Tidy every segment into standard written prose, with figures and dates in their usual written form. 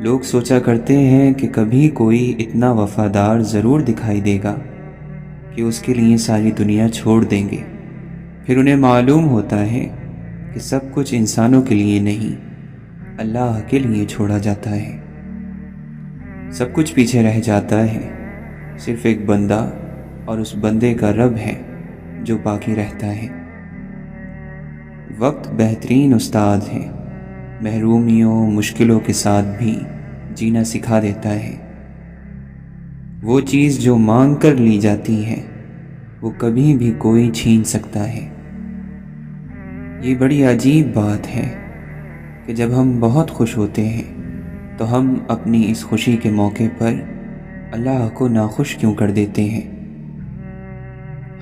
لوگ سوچا کرتے ہیں کہ کبھی کوئی اتنا وفادار ضرور دکھائی دے گا کہ اس کے لیے ساری دنیا چھوڑ دیں گے۔ پھر انہیں معلوم ہوتا ہے کہ سب کچھ انسانوں کے لیے نہیں، اللہ کے لیے چھوڑا جاتا ہے۔ سب کچھ پیچھے رہ جاتا ہے، صرف ایک بندہ، اور اس بندے کا رب ہے جو باقی رہتا ہے۔ وقت بہترین استاد ہے، محرومیوں مشکلوں کے ساتھ بھی جینا سکھا دیتا ہے۔ وہ چیز جو مانگ کر لی جاتی ہے وہ کبھی بھی کوئی چھین سکتا ہے۔ یہ بڑی عجیب بات ہے کہ جب ہم بہت خوش ہوتے ہیں تو ہم اپنی اس خوشی کے موقع پر اللہ کو ناخوش کیوں کر دیتے ہیں۔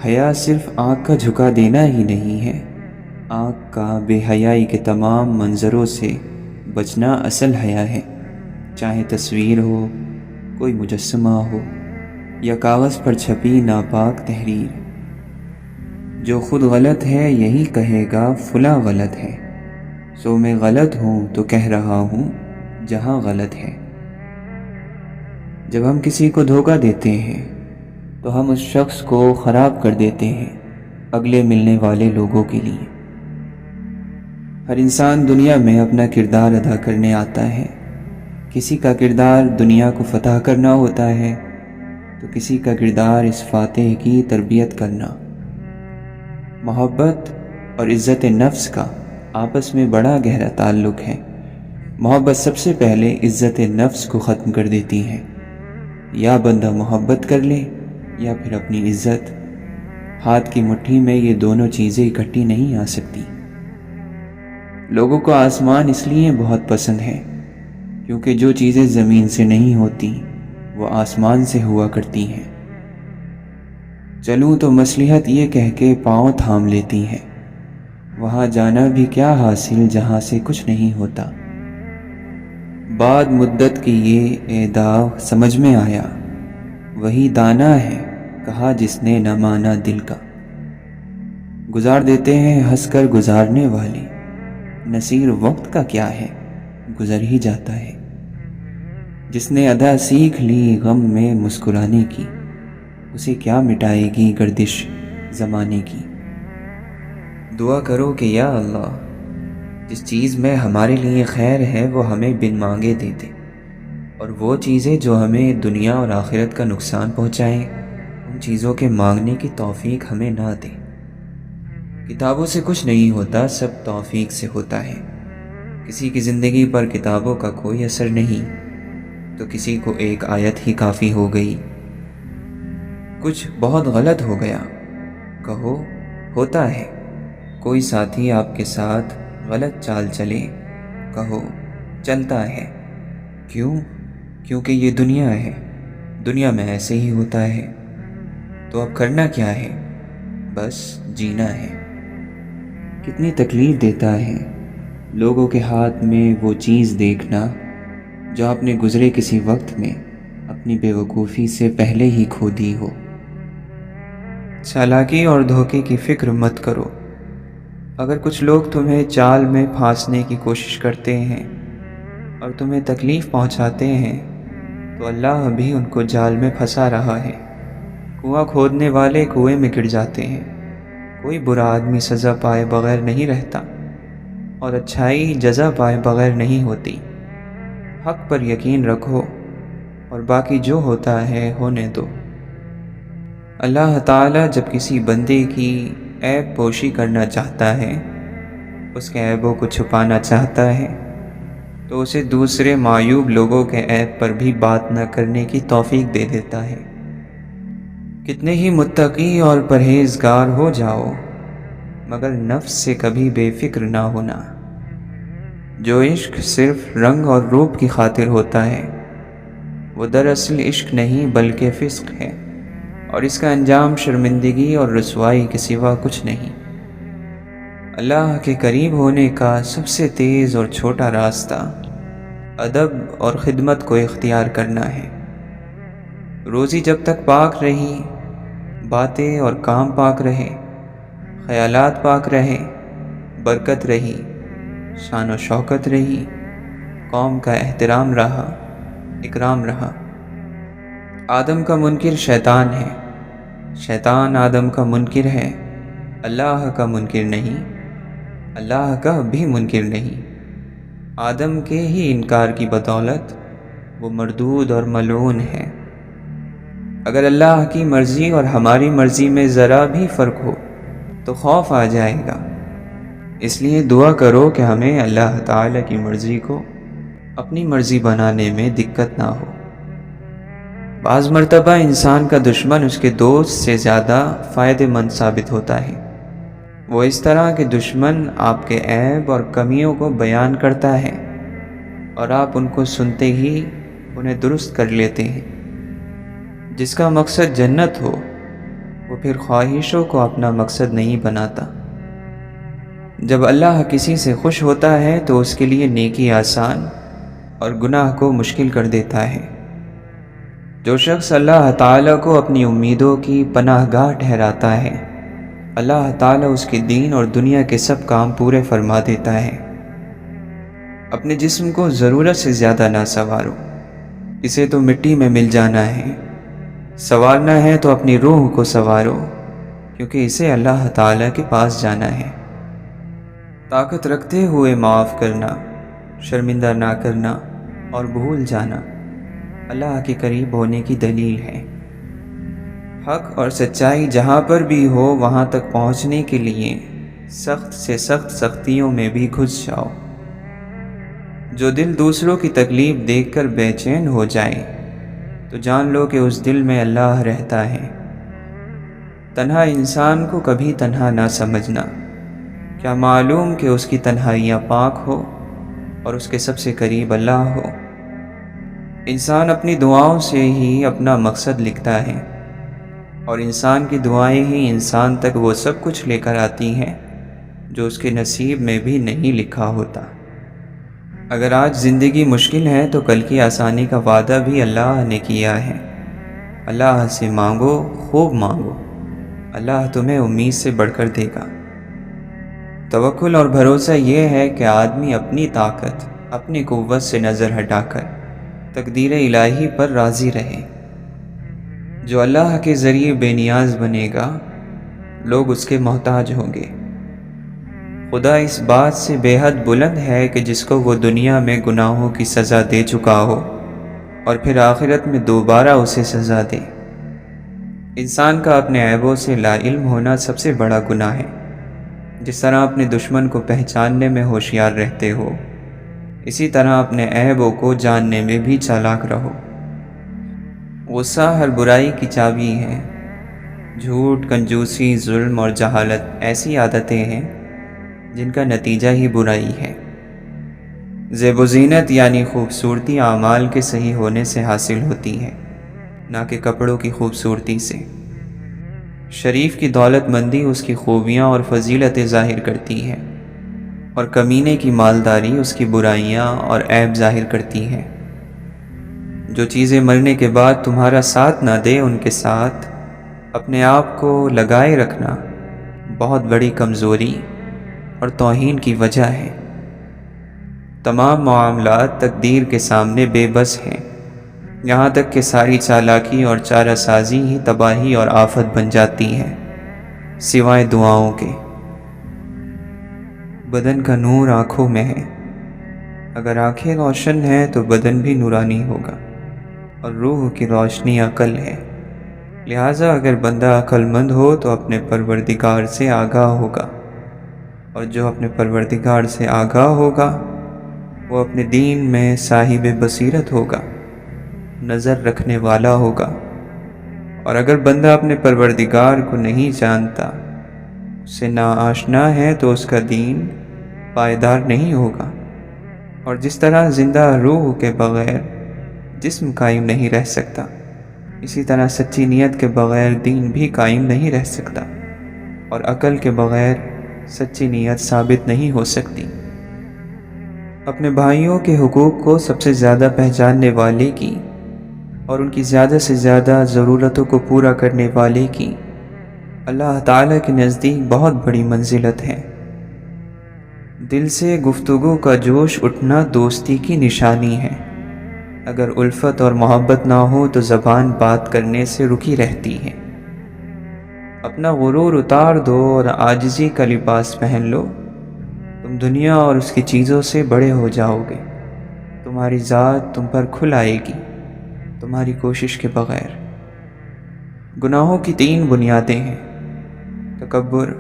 حیا صرف آنکھ کا جھکا دینا ہی نہیں ہے، آنکھ کا بے حیائی کے تمام منظروں سے بچنا اصل حیا ہے، چاہے تصویر ہو، کوئی مجسمہ ہو، یا کاغذ پر چھپی ناپاک تحریر۔ جو خود غلط ہے یہی کہے گا فلاں غلط ہے، سو میں غلط ہوں تو کہہ رہا ہوں جہاں غلط ہے۔ جب ہم کسی کو دھوکہ دیتے ہیں تو ہم اس شخص کو خراب کر دیتے ہیں اگلے ملنے والے لوگوں کے لیے۔ ہر انسان دنیا میں اپنا کردار ادا کرنے آتا ہے، کسی کا کردار دنیا کو فتح کرنا ہوتا ہے تو کسی کا کردار اس فاتح کی تربیت کرنا۔ محبت اور عزت نفس کا آپس میں بڑا گہرا تعلق ہے۔ محبت سب سے پہلے عزت نفس کو ختم کر دیتی ہے۔ یا بندہ محبت کر لے یا پھر اپنی عزت۔ ہاتھ کی مٹھی میں یہ دونوں چیزیں اکٹھی نہیں آ سکتی۔ لوگوں کو آسمان اس لیے بہت پسند ہے کیونکہ جو چیزیں زمین سے نہیں ہوتی وہ آسمان سے ہوا کرتی ہیں۔ چلوں تو مصلحت یہ کہہ کے پاؤں تھام لیتی ہے، وہاں جانا بھی کیا حاصل جہاں سے کچھ نہیں ہوتا۔ بعد مدت کی یہ داغ سمجھ میں آیا، وہی دانا ہے کہا جس نے نہ مانا دل کا۔ گزار دیتے ہیں ہنس کر گزارنے والے، نصیر وقت کا کیا ہے گزر ہی جاتا ہے۔ جس نے ادا سیکھ لی غم میں مسکرانے کی، اسے کیا مٹائے گی گردش زمانے کی۔ دعا کرو کہ یا اللہ جس چیز میں ہمارے لیے خیر ہے وہ ہمیں بن مانگے دے دے، اور وہ چیزیں جو ہمیں دنیا اور آخرت کا نقصان پہنچائیں ان چیزوں کے مانگنے کی توفیق ہمیں نہ دے۔ کتابوں سے کچھ نہیں ہوتا، سب توفیق سے ہوتا ہے۔ کسی کی زندگی پر کتابوں کا کوئی اثر نہیں تو کسی کو ایک آیت ہی کافی ہو گئی۔ کچھ بہت غلط ہو گیا، کہو ہوتا ہے۔ کوئی ساتھی آپ کے ساتھ غلط چال چلے، کہو چلتا ہے۔ کیوں؟ کیونکہ یہ دنیا ہے، دنیا میں ایسے ہی ہوتا ہے۔ تو اب کرنا کیا ہے؟ بس جینا ہے۔ کتنی تکلیف دیتا ہے لوگوں کے ہاتھ میں وہ چیز دیکھنا جو آپ نے گزرے کسی وقت میں اپنی بے وقوفی سے پہلے ہی کھو دی ہو۔ چالاکی اور دھوکے کی فکر مت کرو۔ اگر کچھ لوگ تمہیں چال میں پھانسنے کی کوشش کرتے ہیں اور تمہیں تکلیف پہنچاتے ہیں تو اللہ بھی ان کو جال میں پھنسا رہا ہے۔ کنواں کھودنے والے کنویں میں گر جاتے ہیں۔ کوئی برا آدمی سزا پائے بغیر نہیں رہتا، اور اچھائی جزا پائے بغیر نہیں ہوتی۔ حق پر یقین رکھو اور باقی جو ہوتا ہے ہونے دو۔ اللہ تعالیٰ جب کسی بندے کی عیب پوشی کرنا چاہتا ہے، اس کے عیبوں کو چھپانا چاہتا ہے، تو اسے دوسرے معیوب لوگوں کے عیب پر بھی بات نہ کرنے کی توفیق دے دیتا ہے۔ کتنے ہی متقی اور پرہیزگار ہو جاؤ مگر نفس سے کبھی بے فکر نہ ہونا۔ جو عشق صرف رنگ اور روپ کی خاطر ہوتا ہے وہ دراصل عشق نہیں بلکہ فسق ہے، اور اس کا انجام شرمندگی اور رسوائی کے سوا کچھ نہیں۔ اللہ کے قریب ہونے کا سب سے تیز اور چھوٹا راستہ ادب اور خدمت کو اختیار کرنا ہے۔ روزی جب تک پاک رہی، باتیں اور کام پاک رہے، خیالات پاک رہے، برکت رہی، شان و شوکت رہی، قوم کا احترام رہا، اکرام رہا۔ آدم کا منکر شیطان ہے، شیطان آدم کا منکر ہے، اللہ کا منکر نہیں، اللہ کا بھی منکر نہیں۔ آدم کے ہی انکار کی بدولت وہ مردود اور ملعون ہے۔ اگر اللہ کی مرضی اور ہماری مرضی میں ذرا بھی فرق ہو تو خوف آ جائے گا۔ اس لیے دعا کرو کہ ہمیں اللہ تعالیٰ کی مرضی کو اپنی مرضی بنانے میں دقت نہ ہو۔ بعض مرتبہ انسان کا دشمن اس کے دوست سے زیادہ فائدہ مند ثابت ہوتا ہے۔ وہ اس طرح کہ دشمن آپ کے عیب اور کمیوں کو بیان کرتا ہے اور آپ ان کو سنتے ہی انہیں درست کر لیتے ہیں۔ جس کا مقصد جنت ہو وہ پھر خواہشوں کو اپنا مقصد نہیں بناتا۔ جب اللہ کسی سے خوش ہوتا ہے تو اس کے لیے نیکی آسان اور گناہ کو مشکل کر دیتا ہے۔ جو شخص اللہ تعالیٰ کو اپنی امیدوں کی پناہ گاہ ٹھہراتا ہے، اللہ تعالیٰ اس کے دین اور دنیا کے سب کام پورے فرما دیتا ہے۔ اپنے جسم کو ضرورت سے زیادہ نہ سنوارو، اسے تو مٹی میں مل جانا ہے۔ سنوارنا ہے تو اپنی روح کو سنوارو، کیونکہ اسے اللہ تعالیٰ کے پاس جانا ہے۔ طاقت رکھتے ہوئے معاف کرنا، شرمندہ نہ کرنا اور بھول جانا اللہ کے قریب ہونے کی دلیل ہے۔ حق اور سچائی جہاں پر بھی ہو وہاں تک پہنچنے کے لیے سخت سے سخت سختیوں میں بھی گھس جاؤ۔ جو دل دوسروں کی تکلیف دیکھ کر بے چین ہو جائے تو جان لو کہ اس دل میں اللہ رہتا ہے۔ تنہا انسان کو کبھی تنہا نہ سمجھنا، کیا معلوم کہ اس کی تنہائیاں پاک ہو اور اس کے سب سے قریب اللہ ہو۔ انسان اپنی دعاؤں سے ہی اپنا مقصد لکھتا ہے، اور انسان کی دعائیں ہی انسان تک وہ سب کچھ لے کر آتی ہیں جو اس کے نصیب میں بھی نہیں لکھا ہوتا۔ اگر آج زندگی مشکل ہے تو کل کی آسانی کا وعدہ بھی اللہ نے کیا ہے۔ اللہ سے مانگو، خوب مانگو، اللہ تمہیں امید سے بڑھ کر دے گا۔ توکل اور بھروسہ یہ ہے کہ آدمی اپنی طاقت، اپنی قوت سے نظر ہٹا کر تقدیر الہی پر راضی رہے۔ جو اللہ کے ذریعے بے نیاز بنے گا، لوگ اس کے محتاج ہوں گے۔ خدا اس بات سے بے حد بلند ہے کہ جس کو وہ دنیا میں گناہوں کی سزا دے چکا ہو اور پھر آخرت میں دوبارہ اسے سزا دے۔ انسان کا اپنے عیبوں سے لا علم ہونا سب سے بڑا گناہ ہے۔ جس طرح اپنے دشمن کو پہچاننے میں ہوشیار رہتے ہو، اسی طرح اپنے عیبوں کو جاننے میں بھی چالاک رہو۔ غصہ ہر برائی کی چابی ہے۔ جھوٹ، کنجوسی، ظلم اور جہالت ایسی عادتیں ہیں جن کا نتیجہ ہی برائی ہے۔ زیب و زینت یعنی خوبصورتی اعمال کے صحیح ہونے سے حاصل ہوتی ہے، نہ کہ کپڑوں کی خوبصورتی سے۔ شریف کی دولت مندی اس کی خوبیاں اور فضیلتیں ظاہر کرتی ہے، اور کمینے کی مالداری اس کی برائیاں اور عیب ظاہر کرتی ہے۔ جو چیزیں مرنے کے بعد تمہارا ساتھ نہ دے، ان کے ساتھ اپنے آپ کو لگائے رکھنا بہت بڑی کمزوری اور توہین کی وجہ ہے۔ تمام معاملات تقدیر کے سامنے بے بس ہیں، یہاں تک کہ ساری چالاکی اور چارہ سازی ہی تباہی اور آفت بن جاتی ہے، سوائے دعاؤں کے۔ بدن کا نور آنکھوں میں ہے، اگر آنکھیں روشن ہیں تو بدن بھی نورانی ہوگا، اور روح کی روشنی عقل ہے۔ لہٰذا اگر بندہ عقل مند ہو تو اپنے پروردگار سے آگاہ ہوگا، اور جو اپنے پروردگار سے آگاہ ہوگا وہ اپنے دین میں صاحب بصیرت ہوگا، نظر رکھنے والا ہوگا۔ اور اگر بندہ اپنے پروردگار کو نہیں جانتا، اس سے ناآشنا ہے، تو اس کا دین پائیدار نہیں ہوگا۔ اور جس طرح زندہ روح کے بغیر جسم قائم نہیں رہ سکتا، اسی طرح سچی نیت کے بغیر دین بھی قائم نہیں رہ سکتا، اور عقل کے بغیر سچی نیت ثابت نہیں ہو سکتی۔ اپنے بھائیوں کے حقوق کو سب سے زیادہ پہچاننے والے کی اور ان کی زیادہ سے زیادہ ضرورتوں کو پورا کرنے والے کی اللہ تعالیٰ کے نزدیک بہت بڑی منزلت ہے۔ دل سے گفتگو کا جوش اٹھنا دوستی کی نشانی ہے۔ اگر الفت اور محبت نہ ہو تو زبان بات کرنے سے رکی رہتی ہے۔ اپنا غرور اتار دو اور عاجزی کا لباس پہن لو۔ تم دنیا اور اس کی چیزوں سے بڑے ہو جاؤ گے۔ تمہاری ذات تم پر کھل آئے گی، تمہاری کوشش کے بغیر۔ گناہوں کی 3 بنیادیں ہیں: تکبر،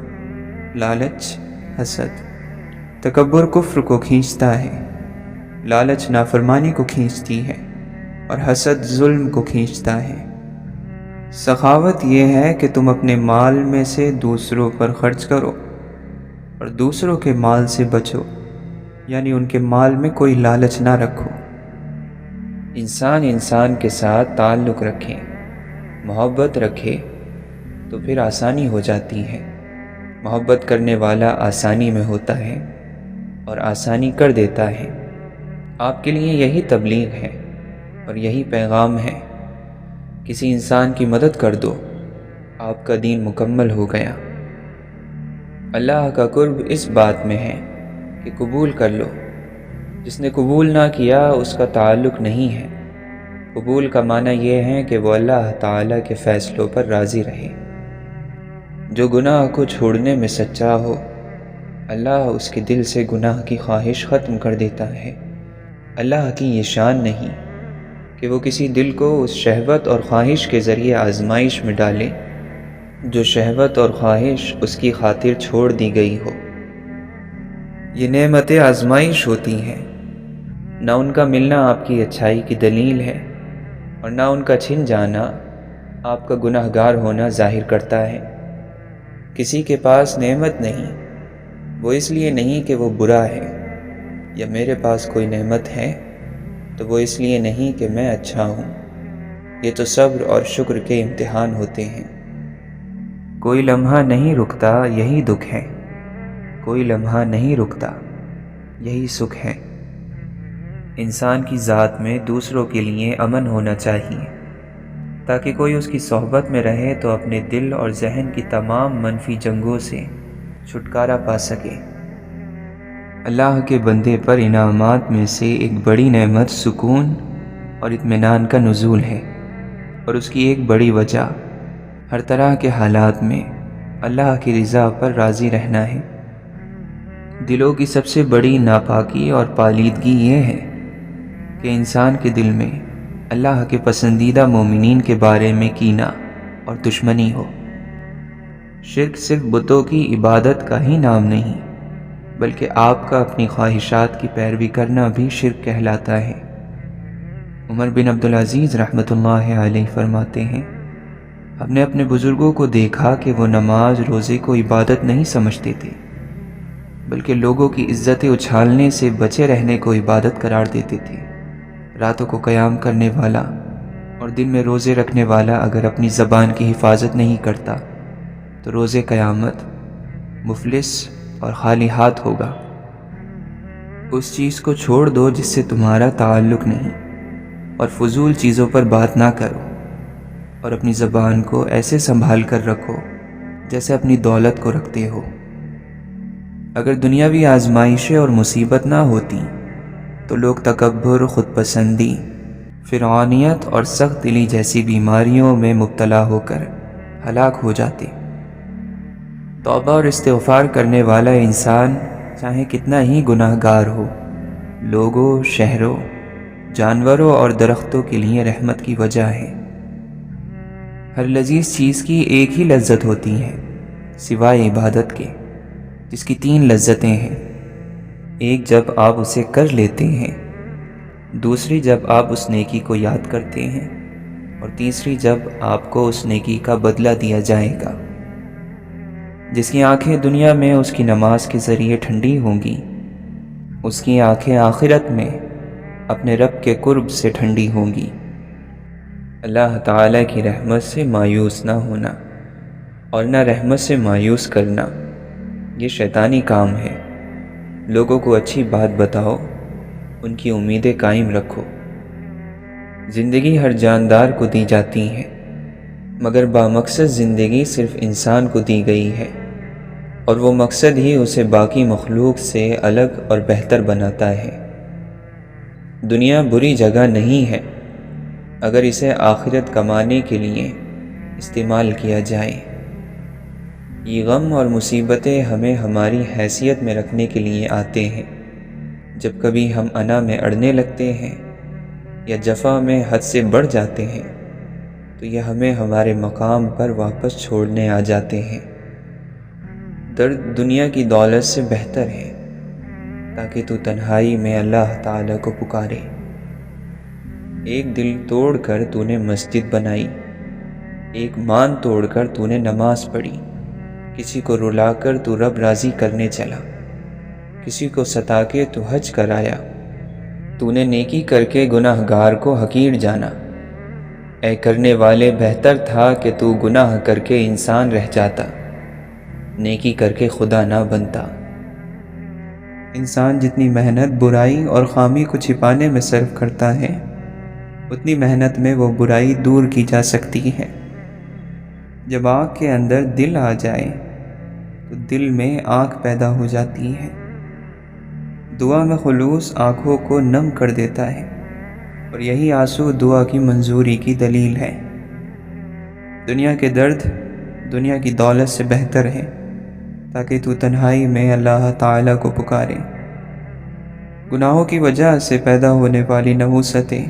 لالچ، حسد۔ تکبر کفر کو کھینچتا ہے، لالچ نافرمانی کو کھینچتی ہے، اور حسد ظلم کو کھینچتا ہے۔ سخاوت یہ ہے کہ تم اپنے مال میں سے دوسروں پر خرچ کرو اور دوسروں کے مال سے بچو، یعنی ان کے مال میں کوئی لالچ نہ رکھو۔ انسان کے ساتھ تعلق رکھے، محبت رکھے تو پھر آسانی ہو جاتی ہے۔ محبت کرنے والا آسانی میں ہوتا ہے اور آسانی کر دیتا ہے۔ آپ کے لیے یہی تبلیغ ہے اور یہی پیغام ہے۔ کسی انسان کی مدد کر دو، آپ کا دین مکمل ہو گیا۔ اللہ کا قرب اس بات میں ہے کہ قبول کر لو۔ جس نے قبول نہ کیا اس کا تعلق نہیں ہے۔ قبول کا معنی یہ ہے کہ وہ اللہ تعالیٰ کے فیصلوں پر راضی رہے۔ جو گناہ کو چھوڑنے میں سچا ہو، اللہ اس کے دل سے گناہ کی خواہش ختم کر دیتا ہے۔ اللہ کی یہ شان نہیں کہ وہ کسی دل کو اس شہوت اور خواہش کے ذریعے آزمائش میں ڈالے جو شہوت اور خواہش اس کی خاطر چھوڑ دی گئی ہو۔ یہ نعمتیں آزمائش ہوتی ہیں، نہ ان کا ملنا آپ کی اچھائی کی دلیل ہے اور نہ ان کا چھن جانا آپ کا گناہ گار ہونا ظاہر کرتا ہے۔ کسی کے پاس نعمت نہیں، وہ اس لیے نہیں کہ وہ برا ہے، یا میرے پاس کوئی نعمت ہے تو وہ اس لیے نہیں کہ میں اچھا ہوں۔ یہ تو صبر اور شکر کے امتحان ہوتے ہیں۔ کوئی لمحہ نہیں رکتا، یہی دکھ ہے۔ کوئی لمحہ نہیں رکتا، یہی سکھ ہے۔ انسان کی ذات میں دوسروں کے لیے امن ہونا چاہیے تاکہ کوئی اس کی صحبت میں رہے تو اپنے دل اور ذہن کی تمام منفی جنگوں سے چھٹکارا پا سکے۔ اللہ کے بندے پر انعامات میں سے ایک بڑی نعمت سکون اور اطمینان کا نزول ہے، اور اس کی ایک بڑی وجہ ہر طرح کے حالات میں اللہ کی رضا پر راضی رہنا ہے۔ دلوں کی سب سے بڑی ناپاکی اور پالیدگی یہ ہے کہ انسان کے دل میں اللہ کے پسندیدہ مومنین کے بارے میں کینہ اور دشمنی ہو۔ شرک صرف بتوں کی عبادت کا ہی نام نہیں، بلکہ آپ کا اپنی خواہشات کی پیروی کرنا بھی شرک کہلاتا ہے۔ عمر بن عبدالعزیز رحمۃ اللہ علیہ فرماتے ہیں، ہم نے اپنے بزرگوں کو دیکھا کہ وہ نماز روزے کو عبادت نہیں سمجھتے تھے، بلکہ لوگوں کی عزتیں اچھالنے سے بچے رہنے کو عبادت قرار دیتے تھے۔ راتوں کو قیام کرنے والا اور دن میں روزے رکھنے والا اگر اپنی زبان کی حفاظت نہیں کرتا تو روز قیامت مفلس اور خالی ہاتھ ہوگا۔ اس چیز کو چھوڑ دو جس سے تمہارا تعلق نہیں، اور فضول چیزوں پر بات نہ کرو، اور اپنی زبان کو ایسے سنبھال کر رکھو جیسے اپنی دولت کو رکھتے ہو۔ اگر دنیاوی آزمائشیں اور مصیبت نہ ہوتی تو لوگ تکبر، خود پسندی، فرعونیت اور سخت دلی جیسی بیماریوں میں مبتلا ہو کر ہلاک ہو جاتے۔ توبہ اور استغفار کرنے والا انسان چاہے کتنا ہی گناہ گار ہو، لوگوں، شہروں، جانوروں اور درختوں کے لیے رحمت کی وجہ ہے۔ ہر لذیذ چیز کی ایک ہی لذت ہوتی ہے سوائے عبادت کے، جس کی 3 لذتیں ہیں۔ ایک جب آپ اسے کر لیتے ہیں، دوسری جب آپ اس نیکی کو یاد کرتے ہیں، اور تیسری جب آپ کو اس نیکی کا بدلہ دیا جائے گا۔ جس کی آنکھیں دنیا میں اس کی نماز کے ذریعے ٹھنڈی ہوں گی، اس کی آنکھیں آخرت میں اپنے رب کے قرب سے ٹھنڈی ہوں گی۔ اللہ تعالیٰ کی رحمت سے مایوس نہ ہونا اور نہ رحمت سے مایوس کرنا، یہ شیطانی کام ہے۔ لوگوں کو اچھی بات بتاؤ، ان کی امیدیں قائم رکھو۔ زندگی ہر جاندار کو دی جاتی ہے، مگر بامقصد زندگی صرف انسان کو دی گئی ہے، اور وہ مقصد ہی اسے باقی مخلوق سے الگ اور بہتر بناتا ہے۔ دنیا بری جگہ نہیں ہے اگر اسے آخرت کمانے کے لیے استعمال کیا جائے۔ یہ غم اور مصیبتیں ہمیں ہماری حیثیت میں رکھنے کے لیے آتے ہیں۔ جب کبھی ہم انا میں اڑنے لگتے ہیں یا جفا میں حد سے بڑھ جاتے ہیں تو یہ ہمیں ہمارے مقام پر واپس چھوڑنے آ جاتے ہیں۔ درد دنیا کی دولت سے بہتر ہے تاکہ تو تنہائی میں اللہ تعالیٰ کو پکارے۔ ایک دل توڑ کر تو نے مسجد بنائی، ایک مان توڑ کر تو نے نماز پڑھی، کسی کو رلا کر تو رب راضی کرنے چلا، کسی کو ستا کے تو حج کرایا، تو نے نیکی کر کے گناہ گار کو حقیر جانا۔ اے کرنے والے، بہتر تھا کہ تو گناہ کر کے انسان رہ جاتا، نیکی کر کے خدا نہ بنتا۔ انسان جتنی محنت برائی اور خامی کو چھپانے میں صرف کرتا ہے، اتنی محنت میں وہ برائی دور کی جا سکتی ہے۔ جب آنکھ کے اندر دل آ جائے تو دل میں آنکھ پیدا ہو جاتی ہے۔ دعا میں خلوص آنکھوں کو نم کر دیتا ہے، اور یہی آنسو دعا کی منظوری کی دلیل ہے۔ دنیا کے درد دنیا کی دولت سے بہتر ہے تاکہ تو تنہائی میں اللہ تعالیٰ کو پکارے۔ گناہوں کی وجہ سے پیدا ہونے والی نحوستیں،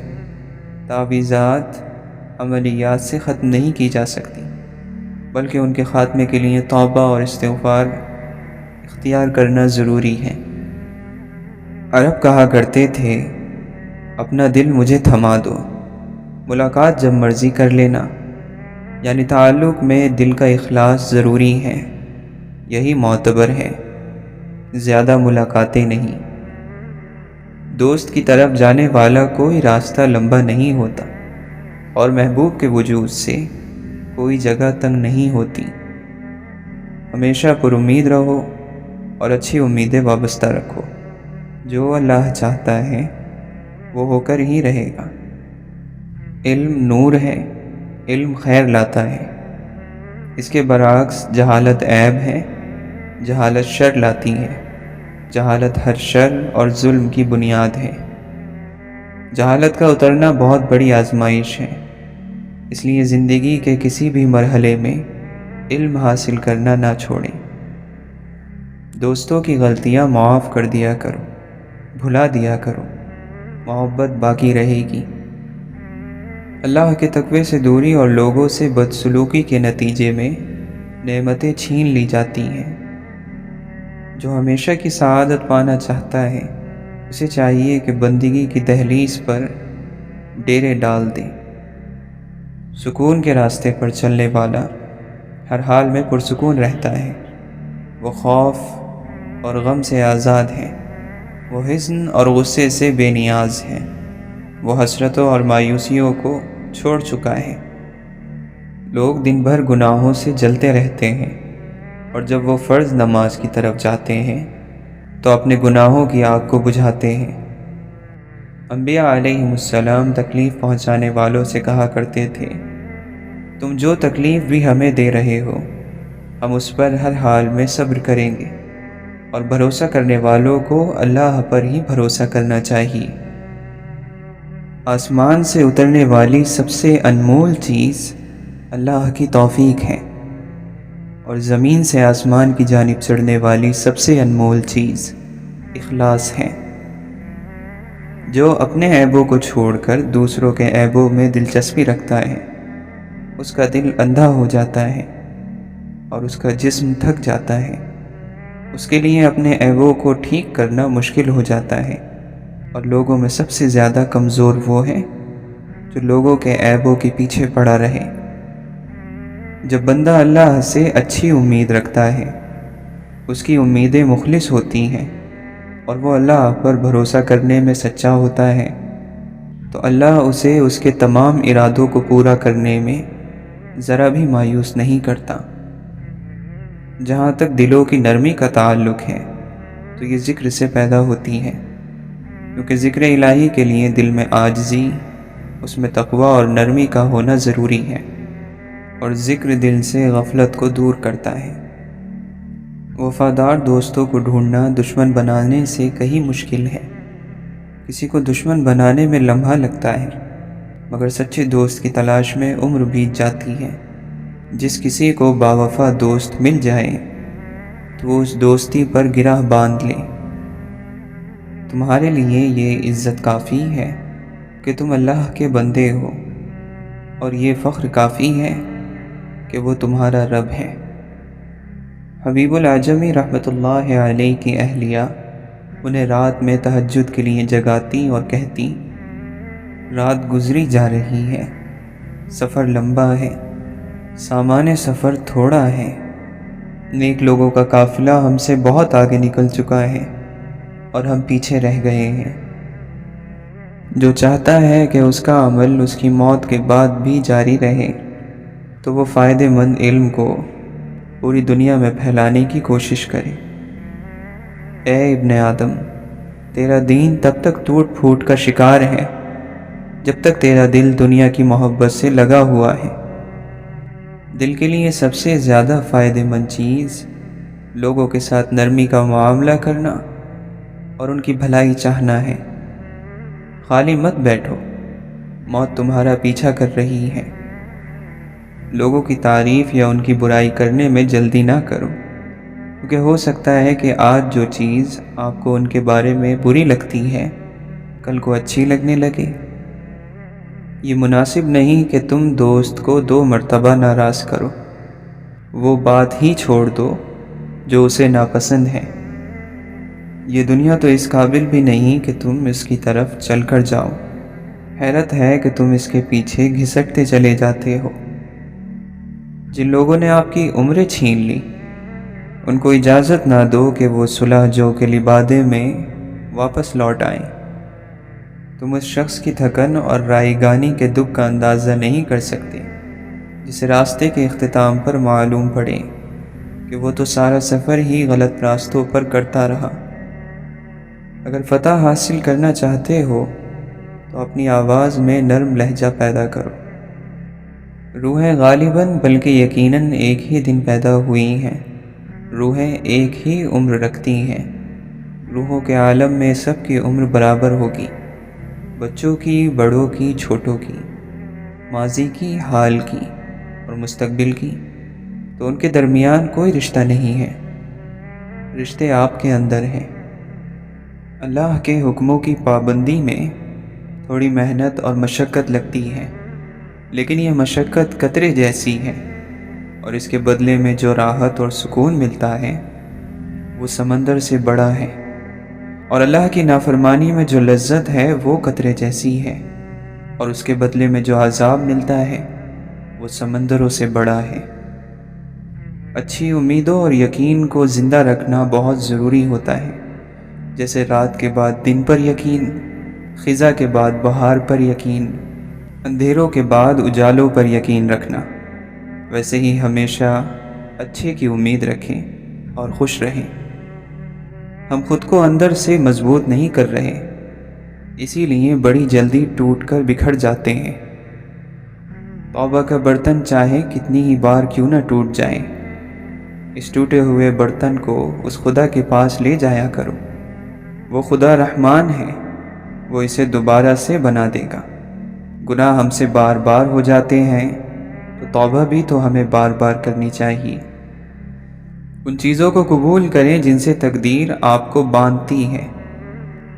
تعویذات، عملیات سے ختم نہیں کی جا سکتی، بلکہ ان کے خاتمے کے لیے توبہ اور استغفار اختیار کرنا ضروری ہے۔ عرب کہا کرتے تھے، اپنا دل مجھے تھما دو، ملاقات جب مرضی کر لینا، یعنی تعلق میں دل کا اخلاص ضروری ہے، یہی معتبر ہے، زیادہ ملاقاتیں نہیں۔ دوست کی طرف جانے والا کوئی راستہ لمبا نہیں ہوتا، اور محبوب کے وجود سے کوئی جگہ تنگ نہیں ہوتی۔ ہمیشہ پر امید رہو اور اچھی امیدیں وابستہ رکھو۔ جو اللہ چاہتا ہے وہ ہو کر ہی رہے گا۔ علم نور ہے، علم خیر لاتا ہے۔ اس کے برعکس جہالت عیب ہے، جہالت شر لاتی ہے۔ جہالت ہر شر اور ظلم کی بنیاد ہے۔ جہالت کا اترنا بہت بڑی آزمائش ہے، اس لیے زندگی کے کسی بھی مرحلے میں علم حاصل کرنا نہ چھوڑیں۔ دوستوں کی غلطیاں معاف کر دیا کرو، بھلا دیا کرو، محبت باقی رہے گی۔ اللہ کے تقوی سے دوری اور لوگوں سے بدسلوکی کے نتیجے میں نعمتیں چھین لی جاتی ہیں۔ جو ہمیشہ کی سعادت پانا چاہتا ہے، اسے چاہیے کہ بندگی کی دہلیز پر ڈیرے ڈال دے۔ سکون کے راستے پر چلنے والا ہر حال میں پرسکون رہتا ہے۔ وہ خوف اور غم سے آزاد ہے، وہ حزن اور غصے سے بے نیاز ہے، وہ حسرتوں اور مایوسیوں کو چھوڑ چکا ہے۔ لوگ دن بھر گناہوں سے جلتے رہتے ہیں، اور جب وہ فرض نماز کی طرف جاتے ہیں تو اپنے گناہوں کی آگ کو بجھاتے ہیں۔ انبیاء علیہم السلام تکلیف پہنچانے والوں سے کہا کرتے تھے، تم جو تکلیف بھی ہمیں دے رہے ہو، ہم اس پر ہر حال میں صبر کریں گے، اور بھروسہ کرنے والوں کو اللہ پر ہی بھروسہ کرنا چاہیے۔ آسمان سے اترنے والی سب سے انمول چیز اللہ کی توفیق ہے، اور زمین سے آسمان کی جانب چڑھنے والی سب سے انمول چیز اخلاص ہے۔ جو اپنے عیبوں کو چھوڑ کر دوسروں کے عیبوں میں دلچسپی رکھتا ہے، اس کا دل اندھا ہو جاتا ہے اور اس کا جسم تھک جاتا ہے۔ اس کے لیے اپنے عیبوں کو ٹھیک کرنا مشکل ہو جاتا ہے، اور لوگوں میں سب سے زیادہ کمزور وہ ہے جو لوگوں کے عیبوں کے پیچھے پڑا رہے۔ جب بندہ اللہ سے اچھی امید رکھتا ہے، اس کی امیدیں مخلص ہوتی ہیں، اور وہ اللہ پر بھروسہ کرنے میں سچا ہوتا ہے، تو اللہ اسے اس کے تمام ارادوں کو پورا کرنے میں ذرا بھی مایوس نہیں کرتا۔ جہاں تک دلوں کی نرمی کا تعلق ہے تو یہ ذکر سے پیدا ہوتی ہے، کیونکہ ذکر الہی کے لیے دل میں عاجزی، اس میں تقوی اور نرمی کا ہونا ضروری ہے، اور ذکر دل سے غفلت کو دور کرتا ہے۔ وفادار دوستوں کو ڈھونڈنا دشمن بنانے سے کہیں مشکل ہے۔ کسی کو دشمن بنانے میں لمحہ لگتا ہے، مگر سچے دوست کی تلاش میں عمر بیت جاتی ہے۔ جس کسی کو باوفا دوست مل جائے تو اس دوستی پر گرہ باندھ لے۔ تمہارے لیے یہ عزت کافی ہے کہ تم اللہ کے بندے ہو، اور یہ فخر کافی ہے کہ وہ تمہارا رب ہے۔ حبیب العجمی رحمۃ اللہ علیہ کی اہلیہ انہیں رات میں تہجد کے لیے جگاتی اور کہتی، رات گزری جا رہی ہے، سفر لمبا ہے، سامان سفر تھوڑا ہے، نیک لوگوں کا قافلہ ہم سے بہت آگے نکل چکا ہے اور ہم پیچھے رہ گئے ہیں۔ جو چاہتا ہے کہ اس کا عمل اس کی موت کے بعد بھی جاری رہے تو وہ فائدہ مند علم کو پوری دنیا میں پھیلانے کی کوشش کرے۔ اے ابن آدم، تیرا دین تب تک ٹوٹ پھوٹ کا شکار ہے جب تک تیرا دل دنیا کی محبت سے لگا ہوا ہے۔ دل کے لیے سب سے زیادہ فائدہ مند چیز لوگوں کے ساتھ نرمی کا معاملہ کرنا اور ان کی بھلائی چاہنا ہے۔ خالی مت بیٹھو، موت تمہارا پیچھا کر رہی ہے۔ لوگوں کی تعریف یا ان کی برائی کرنے میں جلدی نہ کرو، کیونکہ ہو سکتا ہے کہ آج جو چیز آپ کو ان کے بارے میں بری لگتی ہے کل کو اچھی لگنے لگے۔ یہ مناسب نہیں کہ تم دوست کو 2 مرتبہ ناراض کرو، وہ بات ہی چھوڑ دو جو اسے ناپسند ہے۔ یہ دنیا تو اس قابل بھی نہیں کہ تم اس کی طرف چل کر جاؤ، حیرت ہے کہ تم اس کے پیچھے گھسٹتے چلے جاتے ہو۔ جن لوگوں نے آپ کی عمریں چھین لی، ان کو اجازت نہ دو کہ وہ صلح جو کے لبادے میں واپس لوٹ آئیں۔ تم اس شخص کی تھکن اور رائے گانی کے دکھ کا اندازہ نہیں کر سکتے جسے راستے کے اختتام پر معلوم پڑے کہ وہ تو سارا سفر ہی غلط راستوں پر کرتا رہا۔ اگر فتح حاصل کرنا چاہتے ہو تو اپنی آواز میں نرم لہجہ پیدا کرو۔ روحیں غالباً بلکہ یقیناً ایک ہی دن پیدا ہوئی ہیں، روحیں ایک ہی عمر رکھتی ہیں۔ روحوں کے عالم میں سب کی عمر برابر ہوگی، بچوں کی، بڑوں کی، چھوٹوں کی، ماضی کی، حال کی اور مستقبل کی۔ تو ان کے درمیان کوئی رشتہ نہیں ہے، رشتے آپ کے اندر ہیں۔ اللہ کے حکموں کی پابندی میں تھوڑی محنت اور مشقت لگتی ہے، لیکن یہ مشقت قطرے جیسی ہے، اور اس کے بدلے میں جو راحت اور سکون ملتا ہے وہ سمندر سے بڑا ہے، اور اللہ کی نافرمانی میں جو لذت ہے وہ قطرے جیسی ہے، اور اس کے بدلے میں جو عذاب ملتا ہے وہ سمندروں سے بڑا ہے۔ اچھی امیدوں اور یقین کو زندہ رکھنا بہت ضروری ہوتا ہے، جیسے رات کے بعد دن پر یقین، خزاں کے بعد بہار پر یقین، اندھیروں کے بعد اجالوں پر یقین رکھنا۔ ویسے ہی ہمیشہ اچھے کی امید رکھیں اور خوش رہیں۔ ہم خود کو اندر سے مضبوط نہیں کر رہے، اسی لیے بڑی جلدی ٹوٹ کر بکھر جاتے ہیں۔ توبہ کا برتن چاہے کتنی ہی بار کیوں نہ ٹوٹ جائے، اس ٹوٹے ہوئے برتن کو اس خدا کے پاس لے جایا کرو۔ وہ خدا رحمان ہے، وہ اسے دوبارہ سے بنا دے گا۔ گناہ ہم سے بار بار ہو جاتے ہیں تو توبہ بھی تو ہمیں بار بار کرنی چاہیے۔ ان چیزوں کو قبول کریں جن سے تقدیر آپ کو باندھتی ہے،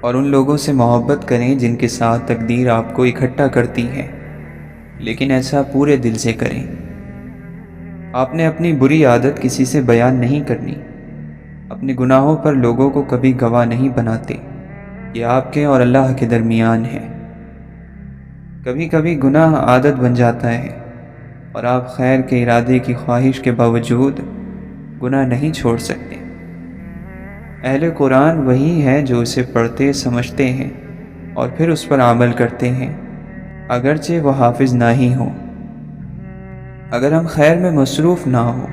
اور ان لوگوں سے محبت کریں جن کے ساتھ تقدیر آپ کو اکٹھا کرتی ہے، لیکن ایسا پورے دل سے کریں۔ آپ نے اپنی بری عادت کسی سے بیان نہیں کرنی، اپنے گناہوں پر لوگوں کو کبھی گواہ نہیں بناتے، یہ آپ کے اور اللہ کے درمیان ہے۔ کبھی کبھی گناہ عادت بن جاتا ہے اور آپ خیر کے ارادے کی خواہش کے باوجود گناہ نہیں چھوڑ سکتے۔ اہل قرآن وہی ہے جو اسے پڑھتے سمجھتے ہیں اور پھر اس پر عمل کرتے ہیں، اگرچہ وہ حافظ نہ ہی ہوں۔ اگر ہم خیر میں مصروف نہ ہوں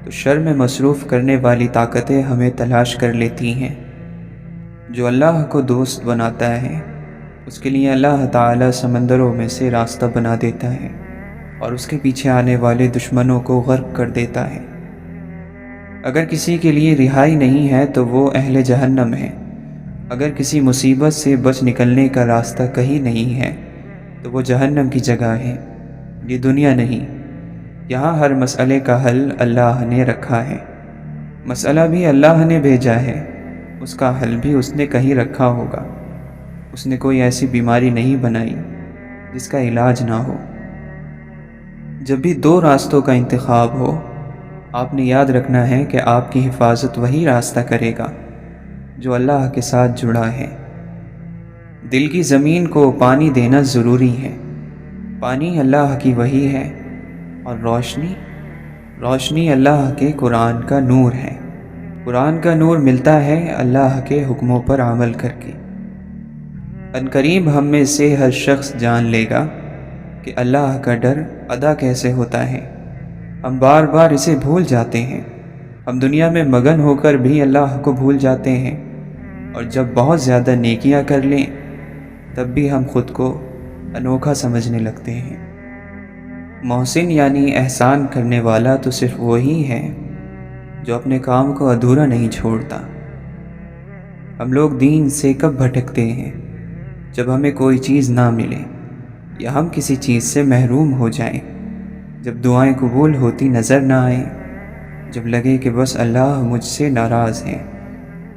تو شر میں مصروف کرنے والی طاقتیں ہمیں تلاش کر لیتی ہیں۔ جو اللہ کو دوست بناتا ہے اس کے لیے اللہ تعالی سمندروں میں سے راستہ بنا دیتا ہے اور اس کے پیچھے آنے والے دشمنوں کو غرق کر دیتا ہے۔ اگر کسی کے لیے رہائی نہیں ہے تو وہ اہل جہنم ہے۔ اگر کسی مصیبت سے بچ نکلنے کا راستہ کہیں نہیں ہے تو وہ جہنم کی جگہ ہے، یہ دنیا نہیں۔ یہاں ہر مسئلے کا حل اللہ نے رکھا ہے۔ مسئلہ بھی اللہ نے بھیجا ہے، اس کا حل بھی اس نے کہیں رکھا ہوگا۔ اس نے کوئی ایسی بیماری نہیں بنائی جس کا علاج نہ ہو۔ جب بھی دو راستوں کا انتخاب ہو، آپ نے یاد رکھنا ہے کہ آپ کی حفاظت وہی راستہ کرے گا جو اللہ کے ساتھ جڑا ہے۔ دل کی زمین کو پانی دینا ضروری ہے۔ پانی اللہ کی وحی ہے اور روشنی اللہ کے قرآن کا نور ہے۔ قرآن کا نور ملتا ہے اللہ کے حکموں پر عمل کر کے۔ عنقریب ہم میں سے ہر شخص جان لے گا کہ اللہ کا ڈر ادا کیسے ہوتا ہے۔ ہم بار بار اسے بھول جاتے ہیں۔ ہم دنیا میں مگن ہو کر بھی اللہ کو بھول جاتے ہیں، اور جب بہت زیادہ نیکیاں کر لیں تب بھی ہم خود کو انوکھا سمجھنے لگتے ہیں۔ محسن یعنی احسان کرنے والا تو صرف وہی ہے جو اپنے کام کو ادھورا نہیں چھوڑتا۔ ہم لوگ دین سے کب بھٹکتے ہیں؟ جب ہمیں کوئی چیز نہ ملے یا ہم کسی چیز سے محروم ہو جائیں، جب دعائیں قبول ہوتی نظر نہ آئیں، جب لگے کہ بس اللہ مجھ سے ناراض ہے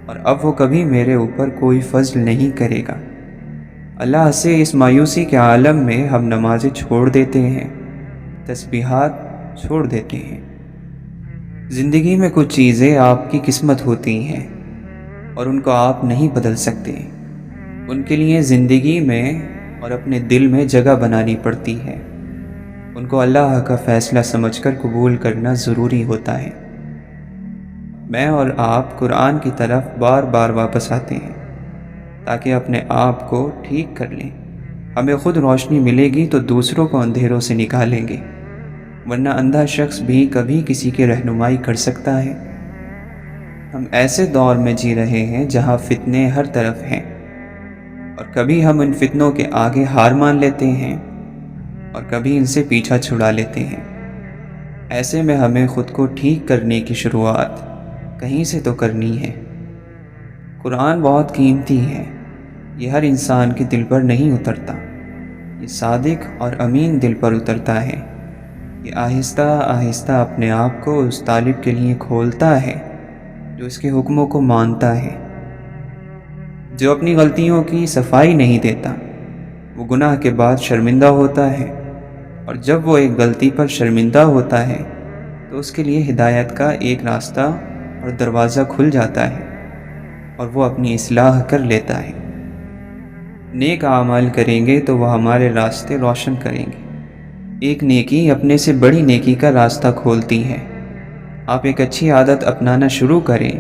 اور اب وہ کبھی میرے اوپر کوئی فضل نہیں کرے گا۔ اللہ سے اس مایوسی کے عالم میں ہم نمازیں چھوڑ دیتے ہیں، تسبیحات چھوڑ دیتے ہیں۔ زندگی میں کچھ چیزیں آپ کی قسمت ہوتی ہیں اور ان کو آپ نہیں بدل سکتے۔ ان کے لیے زندگی میں اور اپنے دل میں جگہ بنانی پڑتی ہے۔ ان کو اللہ کا فیصلہ سمجھ کر قبول کرنا ضروری ہوتا ہے۔ میں اور آپ قرآن کی طرف بار بار واپس آتے ہیں تاکہ اپنے آپ کو ٹھیک کر لیں۔ ہمیں خود روشنی ملے گی تو دوسروں کو اندھیروں سے نکالیں گے، ورنہ اندھا شخص بھی کبھی کسی کی رہنمائی کر سکتا ہے۔ ہم ایسے دور میں جی رہے ہیں جہاں فتنے ہر طرف ہیں، اور کبھی ہم ان فتنوں کے آگے ہار مان لیتے ہیں اور کبھی ان سے پیچھا چھڑا لیتے ہیں۔ ایسے میں ہمیں خود کو ٹھیک کرنے کی شروعات کہیں سے تو کرنی ہے۔ قرآن بہت قیمتی ہے، یہ ہر انسان کے دل پر نہیں اترتا، یہ صادق اور امین دل پر اترتا ہے۔ یہ آہستہ آہستہ اپنے آپ کو اس طالب کے لیے کھولتا ہے جو اس کے حکموں کو مانتا ہے، جو اپنی غلطیوں کی صفائی نہیں دیتا۔ وہ گناہ کے بعد شرمندہ ہوتا ہے، اور جب وہ ایک غلطی پر شرمندہ ہوتا ہے تو اس کے لیے ہدایت کا ایک راستہ اور دروازہ کھل جاتا ہے اور وہ اپنی اصلاح کر لیتا ہے۔ نیک اعمال کریں گے تو وہ ہمارے راستے روشن کریں گے۔ ایک نیکی اپنے سے بڑی نیکی کا راستہ کھولتی ہے۔ آپ ایک اچھی عادت اپنانا شروع کریں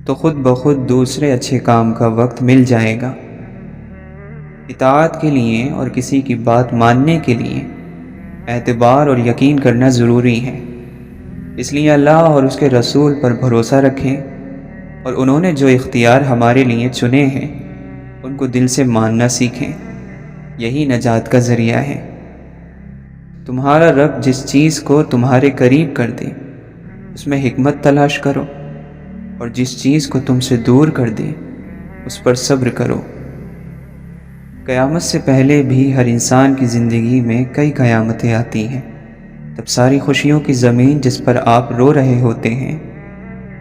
تو خود بخود دوسرے اچھے کام کا وقت مل جائے گا۔ اطاعت کے لیے اور کسی کی بات ماننے کے لیے اعتبار اور یقین کرنا ضروری ہے۔ اس لیے اللہ اور اس کے رسول پر بھروسہ رکھیں، اور انہوں نے جو اختیار ہمارے لیے چنے ہیں ان کو دل سے ماننا سیکھیں۔ یہی نجات کا ذریعہ ہے۔ تمہارا رب جس چیز کو تمہارے قریب کر دے اس میں حکمت تلاش کرو، اور جس چیز کو تم سے دور کر دے اس پر صبر کرو۔ قیامت سے پہلے بھی ہر انسان کی زندگی میں کئی قیامتیں آتی ہیں۔ تب ساری خوشیوں کی زمین جس پر آپ رو رہے ہوتے ہیں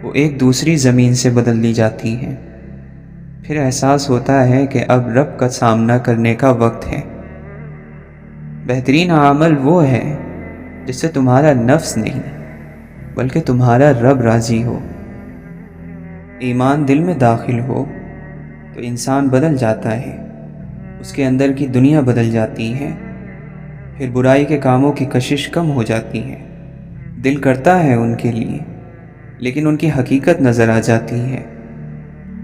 وہ ایک دوسری زمین سے بدل دی جاتی ہے۔ پھر احساس ہوتا ہے کہ اب رب کا سامنا کرنے کا وقت ہے۔ بہترین عمل وہ ہے جس سے تمہارا نفس نہیں بلکہ تمہارا رب راضی ہو۔ ایمان دل میں داخل ہو تو انسان بدل جاتا ہے، اس کے اندر کی دنیا بدل جاتی ہے۔ پھر برائی کے کاموں کی کشش کم ہو جاتی ہے۔ دل کرتا ہے ان کے لیے، لیکن ان کی حقیقت نظر آ جاتی ہے۔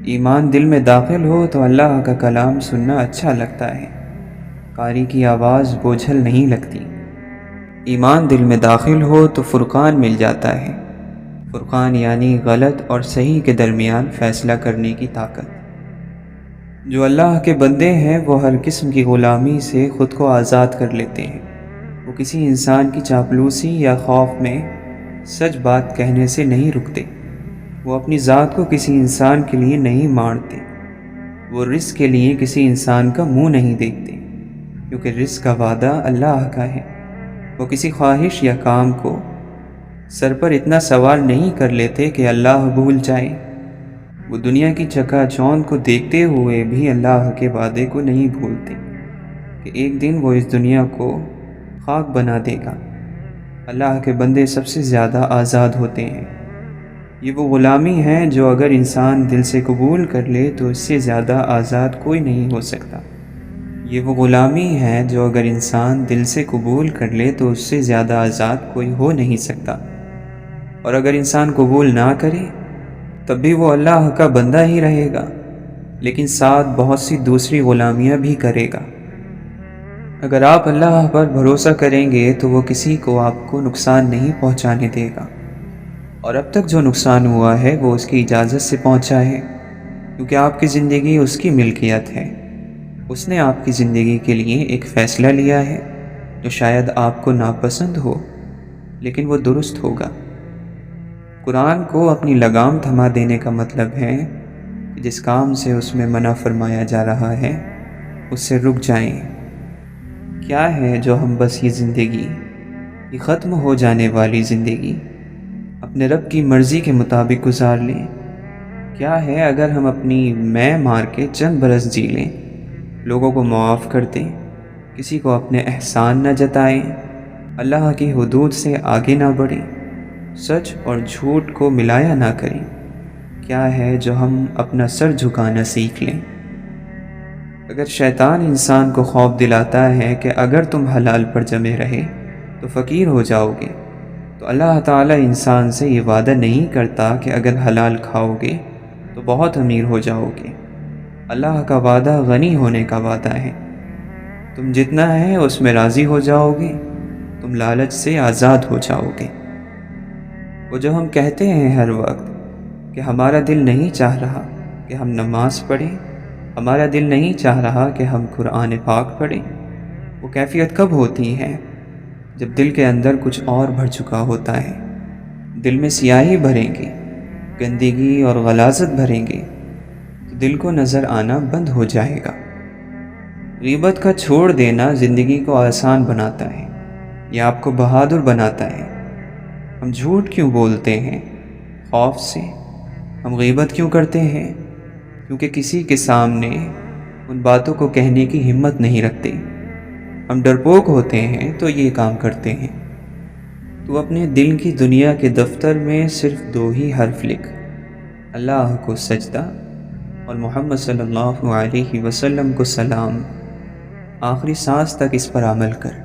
ایمان دل میں داخل ہو تو اللہ کا کلام سننا اچھا لگتا ہے، قاری کی آواز بوجھل نہیں لگتی۔ ایمان دل میں داخل ہو تو فرقان مل جاتا ہے۔ فرقان یعنی غلط اور صحیح کے درمیان فیصلہ کرنے کی طاقت۔ جو اللہ کے بندے ہیں وہ ہر قسم کی غلامی سے خود کو آزاد کر لیتے ہیں۔ وہ کسی انسان کی چاپلوسی یا خوف میں سچ بات کہنے سے نہیں رکتے۔ وہ اپنی ذات کو کسی انسان کے لیے نہیں مارتے، وہ رزق کے لیے کسی انسان کا منہ نہیں دیکھتے، کیونکہ رزق کا وعدہ اللہ کا ہے۔ وہ کسی خواہش یا کام کو سر پر اتنا سوار نہیں کر لیتے کہ اللہ بھول جائے۔ وہ دنیا کی چکا چوند کو دیکھتے ہوئے بھی اللہ کے وعدے کو نہیں بھولتے کہ ایک دن وہ اس دنیا کو خاک بنا دے گا۔ اللہ کے بندے سب سے زیادہ آزاد ہوتے ہیں۔ یہ وہ غلامی ہے جو اگر انسان دل سے قبول کر لے تو اس سے زیادہ آزاد کوئی نہیں ہو سکتا۔ یہ وہ غلامی ہے جو اگر انسان دل سے قبول کر لے تو اس سے زیادہ آزاد کوئی ہو نہیں سکتا، اور اگر انسان قبول نہ کرے تب بھی وہ اللہ کا بندہ ہی رہے گا، لیکن ساتھ بہت سی دوسری غلامیاں بھی کرے گا۔ اگر آپ اللہ پر بھروسہ کریں گے تو وہ کسی کو آپ کو نقصان نہیں پہنچانے دے گا، اور اب تک جو نقصان ہوا ہے وہ اس کی اجازت سے پہنچا ہے، کیونکہ آپ کی زندگی اس کی ملکیت ہے۔ اس نے آپ کی زندگی کے لیے ایک فیصلہ لیا ہے جو شاید آپ کو ناپسند ہو، لیکن وہ درست ہوگا۔ قرآن کو اپنی لگام تھما دینے کا مطلب ہے کہ جس کام سے اس میں منع فرمایا جا رہا ہے اس سے رک جائیں۔ کیا ہے جو ہم بس یہ زندگی، یہ ختم ہو جانے والی زندگی اپنے رب کی مرضی کے مطابق گزار لیں؟ کیا ہے اگر ہم اپنی میں مار کے چند برس جی لیں، لوگوں کو معاف کر دیں، کسی کو اپنے احسان نہ جتائیں، اللہ کی حدود سے آگے نہ بڑھیں، سچ اور جھوٹ کو ملایا نہ کریں؟ کیا ہے جو ہم اپنا سر جھکانا سیکھ لیں؟ اگر شیطان انسان کو خوف دلاتا ہے کہ اگر تم حلال پر جمے رہے تو فقیر ہو جاؤ گے، تو اللہ تعالیٰ انسان سے یہ وعدہ نہیں کرتا کہ اگر حلال کھاؤ گے تو بہت امیر ہو جاؤ گے۔ اللہ کا وعدہ غنی ہونے کا وعدہ ہے۔ تم جتنا ہے اس میں راضی ہو جاؤ گے، تم لالچ سے آزاد ہو جاؤ گے۔ وہ جو ہم کہتے ہیں ہر وقت کہ ہمارا دل نہیں چاہ رہا کہ ہم نماز پڑھیں، ہمارا دل نہیں چاہ رہا کہ ہم قرآن پاک پڑھیں، وہ کیفیت کب ہوتی ہے؟ جب دل کے اندر کچھ اور بھر چکا ہوتا ہے۔ دل میں سیاہی بھریں گے، گندگی اور غلاظت بھریں گے تو دل کو نظر آنا بند ہو جائے گا۔ غیبت کا چھوڑ دینا زندگی کو آسان بناتا ہے، یہ آپ کو بہادر بناتا ہے۔ ہم جھوٹ کیوں بولتے ہیں؟ خوف سے۔ ہم غیبت کیوں کرتے ہیں؟ کیونکہ کسی کے سامنے ان باتوں کو کہنے کی ہمت نہیں رکھتے۔ ہم ڈرپوک ہوتے ہیں تو یہ کام کرتے ہیں۔ تو اپنے دل کی دنیا کے دفتر میں صرف 2 ہی حرف لکھ، اللہ کو سجدہ اور محمد صلی اللہ علیہ وسلم کو سلام۔ آخری سانس تک اس پر عمل کر۔